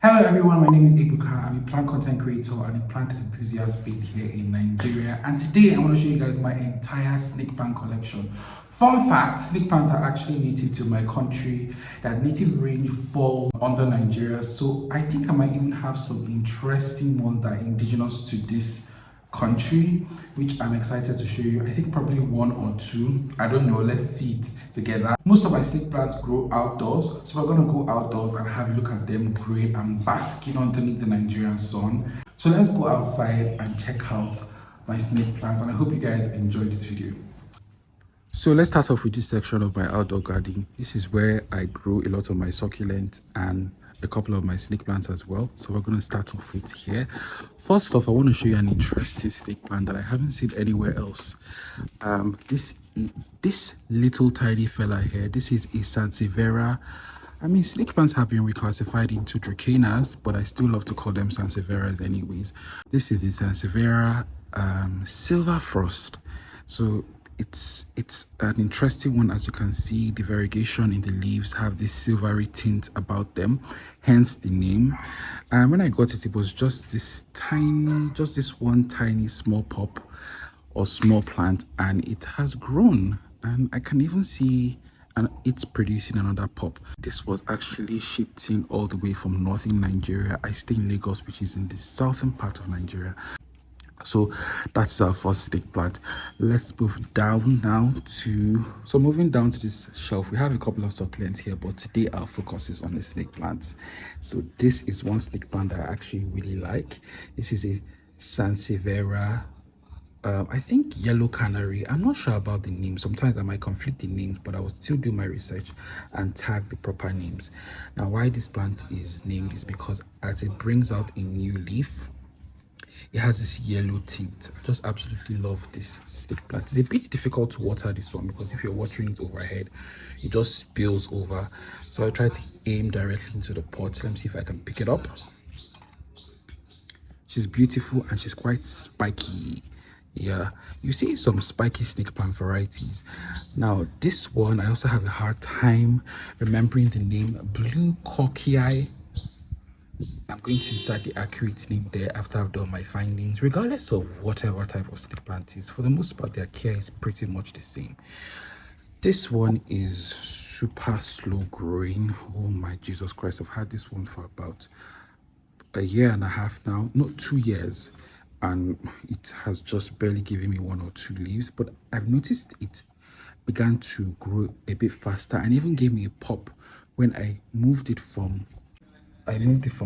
Hello everyone, my name is Ebuka. I'm a plant content creator and a plant enthusiast based here in Nigeria. And today I want to show you guys my entire snake plant collection. Fun fact, snake plants are actually native to my country. That native range fall under Nigeria. So I think I might even have some interesting ones that are indigenous to this country, which I'm excited to show you. I think probably one or two. I don't know. Let's see it together. Most of my snake plants grow outdoors, so we're gonna go outdoors and have a look at them growing and basking underneath the Nigerian sun. So let's go outside and check out my snake plants, and I hope you guys enjoyed this video. So let's start off with this section of my outdoor garden. This is where I grow a lot of my succulents and a couple of my snake plants as well. So we're going to start off with here. First off, I want to show you an interesting snake plant that I haven't seen anywhere else. This little tiny fella here, this is a Sansevieria. I mean, snake plants have been reclassified into Dracaenas, but I still love to call them Sansevierias anyways. This is the Sansevieria Silver Frost. So it's an interesting one. As you can see, the variegation in the leaves have this silvery tint about them, hence the name. And when I got it, it was just this one tiny small pop or small plant, and it has grown, and I can even see and it's producing another pop. This was actually shipped in all the way from northern Nigeria. I stay in Lagos, which is in the southern part of Nigeria. So that's our first snake plant. Let's move down now so moving down to this shelf, we have a couple of succulents here, but today our focus is on the snake plants. So this is one snake plant that I actually really like. This is a Sansevieria, I think yellow canary. I'm not sure about the name. Sometimes I might conflict the names, but I will still do my research and tag the proper names. Now, why this plant is named is because as it brings out a new leaf, it has this yellow tint. I just absolutely love this snake plant. It's a bit difficult to water this one because if you're watering it overhead, it just spills over. So I try to aim directly into the pot. Let me see if I can pick it up. She's beautiful and she's quite spiky. Yeah, you see some spiky snake plant varieties. Now this one, I also have a hard time remembering the name. Blue Corkii. I'm going to insert the accurate name there after I've done my findings, regardless of whatever type of snake plant is. For the most part, their care is pretty much the same. This one is super slow growing. Oh my Jesus Christ, I've had this one for about a year and a half now, not 2 years, and it has just barely given me 1 or 2 leaves, but I've noticed it began to grow a bit faster and even gave me a pop when I moved it from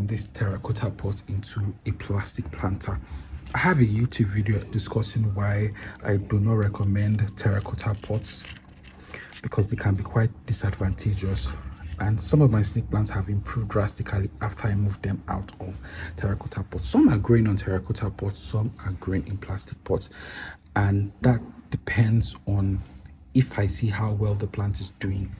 this terracotta pot into a plastic planter. I have a YouTube video discussing why I do not recommend terracotta pots because they can be quite disadvantageous, and some of my snake plants have improved drastically after I moved them out of terracotta pots. Some are growing on terracotta pots, some are growing in plastic pots, and that depends on if I see how well the plant is doing.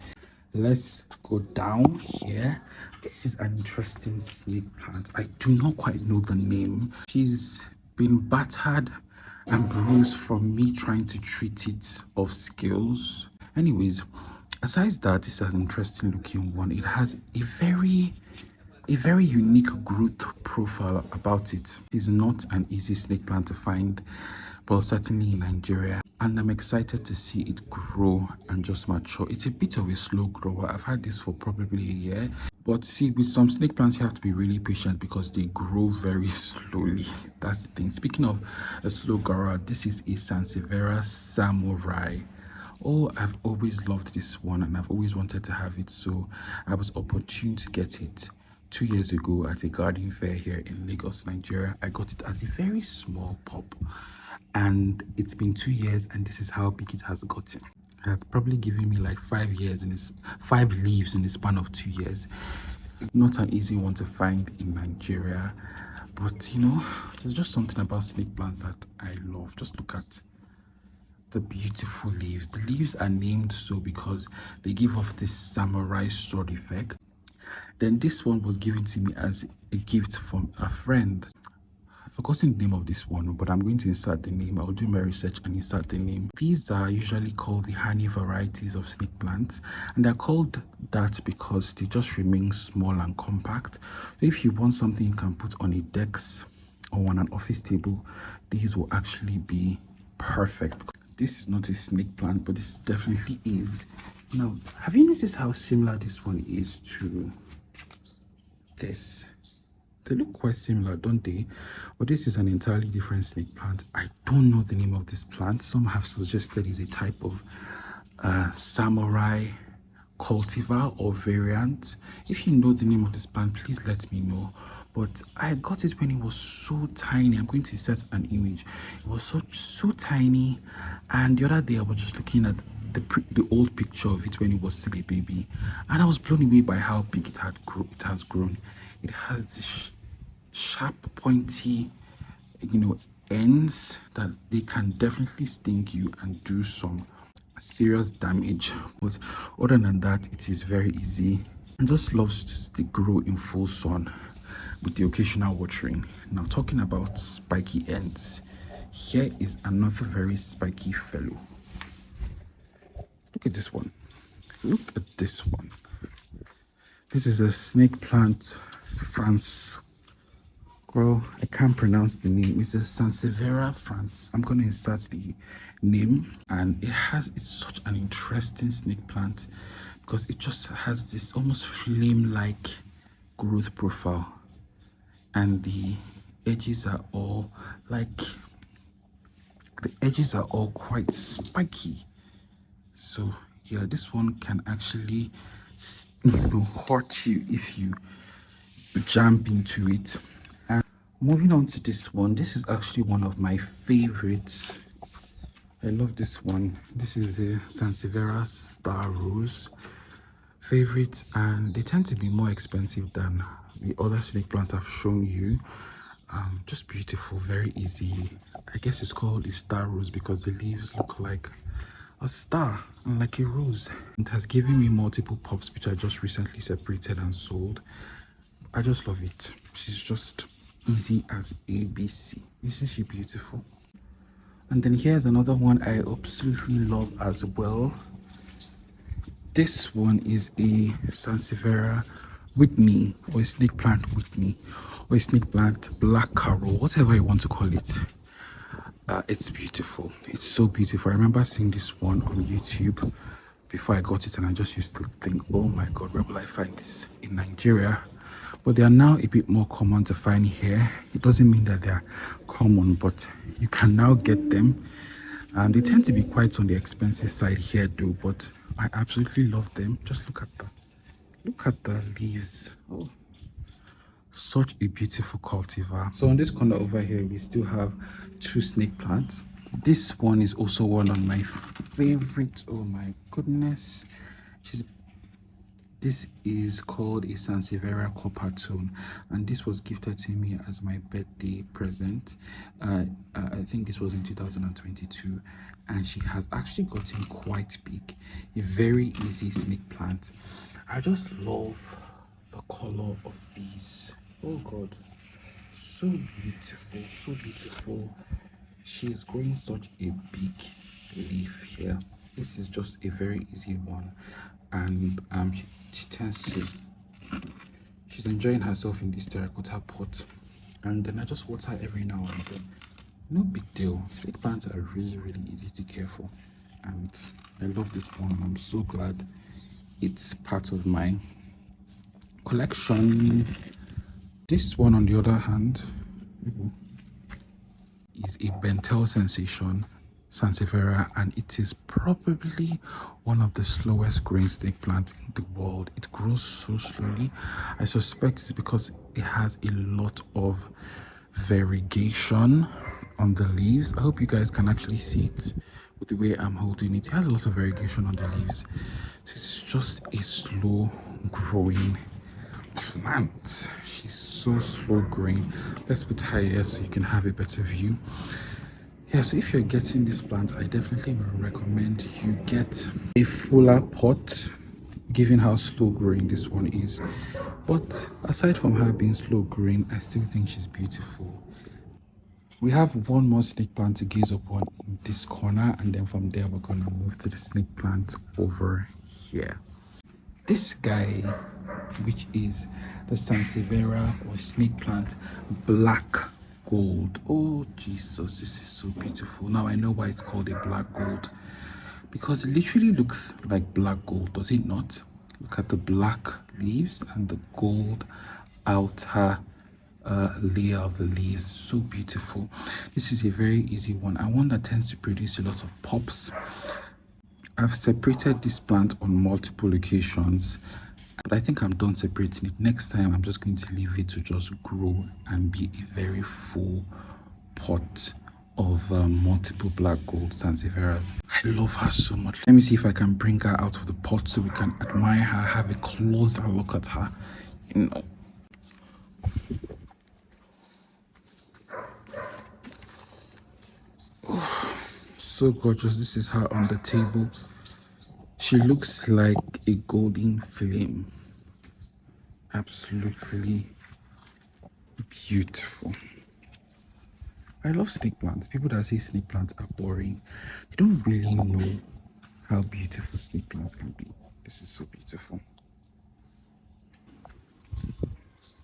Let's go down here. This is an interesting snake plant. I do not quite know the name. She's been battered and bruised from me trying to treat it off scales. Anyways, aside that, this is an interesting looking one. It has a very unique growth profile about it. It is not an easy snake plant to find, but certainly in Nigeria, and I'm excited to see it grow and just mature. It's a bit of a slow grower. I've had this for probably a year, but see, with some snake plants you have to be really patient because they grow very slowly. That's the thing. Speaking of a slow grower, this is a Sansevieria Samurai. Oh, I've always loved this one and I've always wanted to have it, so I was opportune to get it 2 years ago at a garden fair here in Lagos, Nigeria. I got it as a very small pop, and it's been 2 years and this is how big it has gotten. It has probably given me like 5 leaves in the span of 2 years. Not an easy one to find in Nigeria, but you know, there's just something about snake plants that I love. Just look at the beautiful leaves. The leaves are named so because they give off this samurai sword effect. Then this one was given to me as a gift from a friend. I've forgotten the name of this one, but I'm going to insert the name. I'll do my research and insert the name. These are usually called the honey varieties of snake plants, and they're called that because they just remain small and compact. So if you want something you can put on a desk or on an office table, these will actually be perfect. This is not a snake plant, but this definitely is. Now, have you noticed how similar this one is to this? They look quite similar, don't they? But this is an entirely different snake plant. I don't know the name of this plant. Some have suggested it's a type of samurai cultivar or variant. If you know the name of this plant, please let me know. But I got it when it was so tiny. I'm going to set an image. It was so tiny, and the other day I was just looking at the old picture of it when it was still a baby, and I was blown away by how big it has grown. It has this sharp, pointy, ends that they can definitely sting you and do some serious damage. But other than that, it is very easy and just loves to grow in full sun with the occasional watering. Now, talking about spiky ends, here is another very spiky fellow. Look at this one. Look at this one. This is a snake plant, France. Well, I can't pronounce the name. It's a Sansevieria France. I'm going to insert the name, and it's such an interesting snake plant because it just has this almost flame-like growth profile, and the edges are all quite spiky. So yeah, this one can actually hurt you if you jump into it. And moving on to this one, this is actually one of my favorites. I love this one. This is the Sansevieria Star Rose favorite, and they tend to be more expensive than the other snake plants I've shown you. Just beautiful, very easy. I guess it's called a star rose because the leaves look like a star and like a rose. It has given me multiple pups which I just recently separated and sold. I just love it. She's just easy as ABC. Isn't she beautiful? And then here's another one I absolutely love as well. This one is a Sansevieria Whitney, or a snake plant Whitney, or a snake plant black carol, whatever you want to call it. It's beautiful. It's so beautiful. I remember seeing this one on YouTube before I got it, and I just used to think, oh my god, where will I find this in Nigeria? But they are now a bit more common to find here. It doesn't mean that they are common, but you can now get them. They tend to be quite on the expensive side here though, but I absolutely love them. Just look at the leaves. Oh, such a beautiful cultivar. So on this corner over here, we still have two snake plants. This one is also one of my favorites. Oh my goodness. This is called a Sansevieria copper tone, and this was gifted to me as my birthday present. I think this was in 2022, and she has actually gotten quite big. A very easy snake plant. I just love the color of these. Oh god, so beautiful, so beautiful. She's growing such a big leaf here. This is just a very easy one, and she tends to, she's enjoying herself in this terracotta pot, and then I just water every now and then. No big deal. Snake plants are really easy to care for, and I love this one. I'm so glad it's part of my collection. This one, on the other hand, is a Bentel sensation, Sansevieria, and it is probably one of the slowest growing snake plants in the world. It grows so slowly. I suspect it's because it has a lot of variegation on the leaves. I hope you guys can actually see it with the way I'm holding it. It has a lot of variegation on the leaves. So it's just a slow growing plant. She's so slow growing. Let's put her here so you can have a better view. Yeah, so if you're getting this plant, I definitely recommend you get a fuller pot, given how slow growing this one is. But aside from her being slow growing, I still think she's beautiful. We have one more snake plant to gaze upon in this corner, and then from there we're gonna move to the snake plant over here. This guy, which is the Sansevieria or snake plant black gold. Oh Jesus, this is so beautiful. Now I know why it's called a black gold, because it literally looks like black gold, does it not? Look at the black leaves and the gold outer layer of the leaves. So beautiful. This is a very easy one, and one that tends to produce a lot of pups. I've separated this plant on multiple occasions, but I think I'm done separating it. Next time I'm just going to leave it to just grow and be a very full pot of multiple black gold Sansevierias. I love her so much. Let me see if I can bring her out of the pot so we can admire her, have a closer look at her. You know. Oh, so gorgeous. This is her on the table. She looks like a golden flame. Absolutely beautiful. I love snake plants. People that say snake plants are boring, they don't really know how beautiful snake plants can be. This is so beautiful.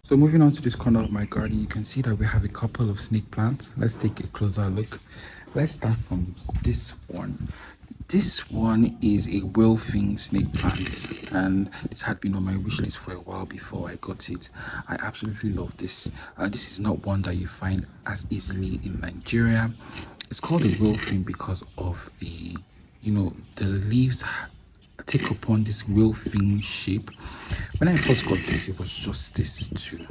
So moving on to this corner of my garden, you can see that we have a couple of snake plants. Let's take a closer look. Let's start from this one. This one is a Wilfing snake plant, and this had been on my wish list for a while before I got it. I absolutely love this. This is not one that you find as easily in Nigeria. It's called a Wilfing because of the, the leaves take upon this Wilfing shape. When I first got this, it was just this two.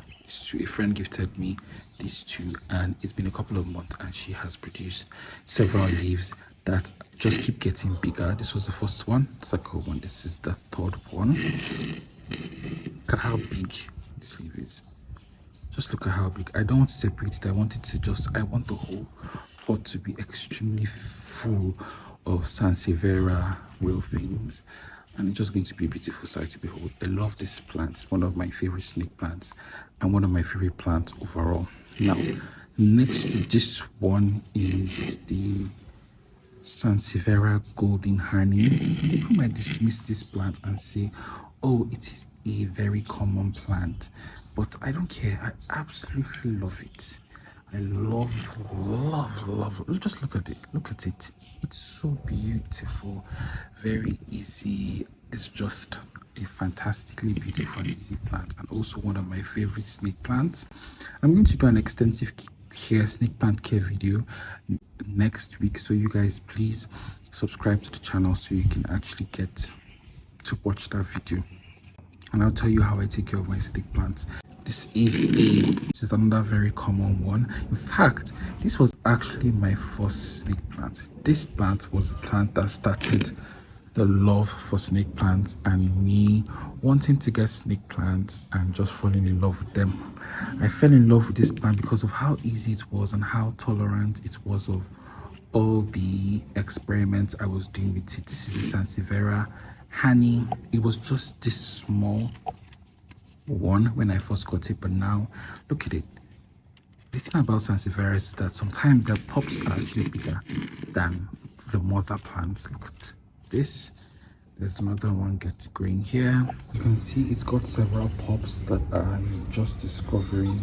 A friend gifted me these two, and it's been a couple of months, and she has produced several leaves that just keep getting bigger. This was the first one, second one, this is the third one. Look at how big this leaf is. Just look at how big. I don't want to separate it. I want the whole pot to be extremely full of Sansevieria Wilfings, and it's just going to be a beautiful sight to behold. I love this plant. It's one of my favorite snake plants and one of my favorite plants overall. Now, next to this one is the Sansevieria golden honey. People might dismiss this plant and say, oh, it is a very common plant, but I don't care. I absolutely love it. I love just look at it. It's so beautiful, very easy. It's just a fantastically beautiful and easy plant, and also one of my favorite snake plants. I'm going to do an extensive snake plant care video next week, so you guys please subscribe to the channel so you can actually get to watch that video, and I'll tell you how I take care of my snake plants. This is another very common one. In fact, this was actually my first snake plant. This plant was the plant that started the love for snake plants and me wanting to get snake plants and just falling in love with them. I fell in love with this plant because of how easy it was and how tolerant it was of all the experiments I was doing with it. This is the Sansevieria honey. It was just this small one when I first got it, but now look at it. The thing about Sansevieria is that sometimes their pups are actually bigger than the mother plants. Look at this. There's another one getting green here. You can see it's got several pups that I'm just discovering.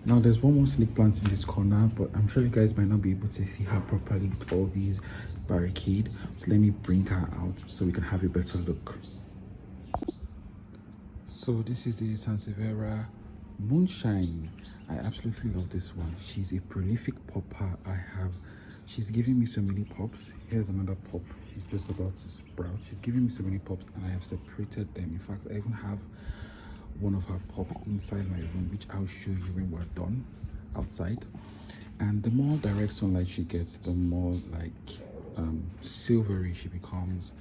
Now there's one more snake plant in this corner, but I'm sure you guys might not be able to see her properly with all these barricade. So let me bring her out so we can have a better look. So this is the Sansevieria Moonshine. I absolutely love this one. She's a prolific popper. She's giving me so many pops. Here's another pop. She's just about to sprout. She's giving me so many pops, and I have separated them. In fact, I even have one of her pop inside my room, which I'll show you when we're done outside. And the more direct sunlight she gets, the more like silvery she becomes.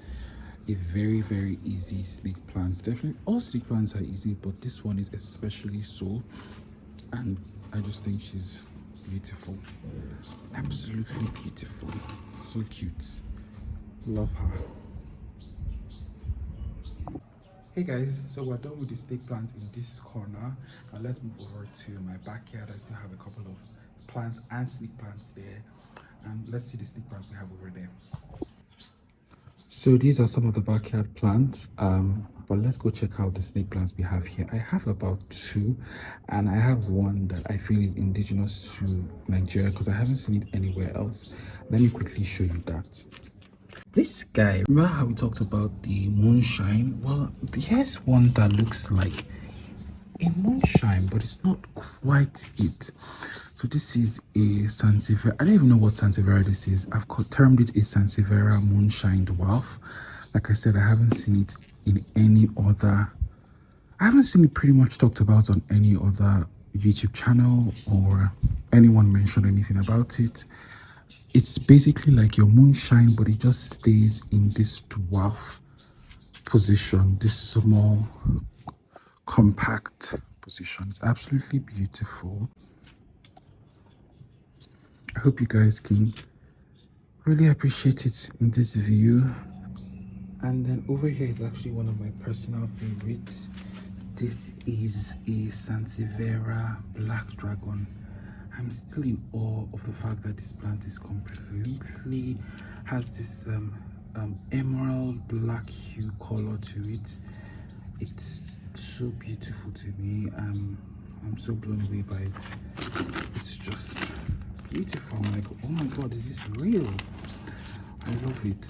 A very, very easy snake plant. Definitely all snake plants are easy, but this one is especially so, and I just think she's beautiful, absolutely beautiful, so cute. Love her. Hey guys, so we're done with the snake plants in this corner. Now let's move over to my backyard. I still have a couple of plants and snake plants there. And let's see the snake plants we have over there. So these are some of the backyard plants. But let's go check out the snake plants we have here. I have about two, and I have one that I feel is indigenous to Nigeria because I haven't seen it anywhere else. Let me quickly show you that. This guy, remember how we talked about the moonshine? Well, here's one that looks like a moonshine, but it's not quite it. So this is a Sansevieria. I don't even know what Sansevieria this is. I've termed it a Sansevieria moonshine dwarf. Like I said, I haven't seen it in any other. I haven't seen it pretty much talked about on any other YouTube channel or anyone mentioned anything about it. It's basically like your moonshine, but it just stays in this dwarf position, this small, compact position. It's absolutely beautiful. I hope you guys can really appreciate it in this view. And then over here is actually one of my personal favorites. This is a Sansevieria black dragon. I'm still in awe of the fact that this plant is completely has this emerald black hue color to it. It's so beautiful to me. I'm so blown away by it. It's just beautiful. I'm like, oh my god, is this real? I love it.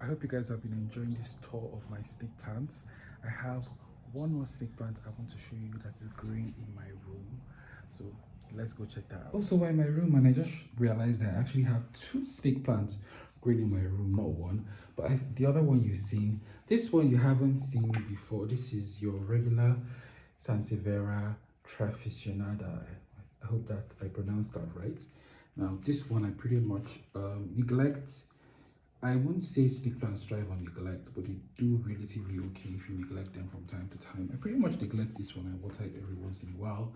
I hope you guys have been enjoying this tour of my snake plants. I have one more snake plant I want to show you that is growing in my room. So let's go check that out. Also, we're in my room and I just realized that I actually have two snake plants growing in my room, not one. But the other one you've seen, this one you haven't seen before. This is your regular Sansevieria traficionada. I hope that I pronounced that right. Now, this one I pretty much neglect. I won't say snake plants thrive on neglect, but they do relatively okay if you neglect them from time to time. I pretty much neglect this one. I water it every once in a while.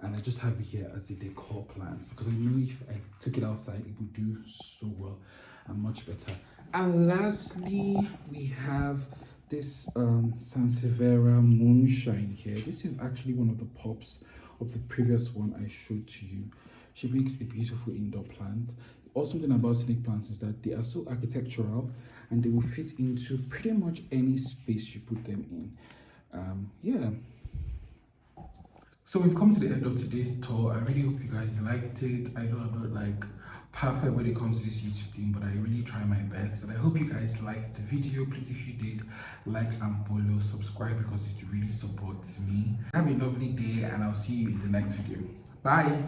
And I just have it here as a decor plant because I know if I took it outside, it would do so well and much better. And lastly, we have this Sansevieria moonshine here. This is actually one of the pups of the previous one I showed to you. She makes a beautiful indoor plant. Awesome thing about snake plants is that they are so architectural and they will fit into pretty much any space you put them in. Yeah. So we've come to the end of today's tour. I really hope you guys liked it. I know I'm not like perfect when it comes to this YouTube thing, but I really try my best. And I hope you guys liked the video. Please, if you did, like and follow, subscribe because it really supports me. Have a lovely day and I'll see you in the next video. Bye.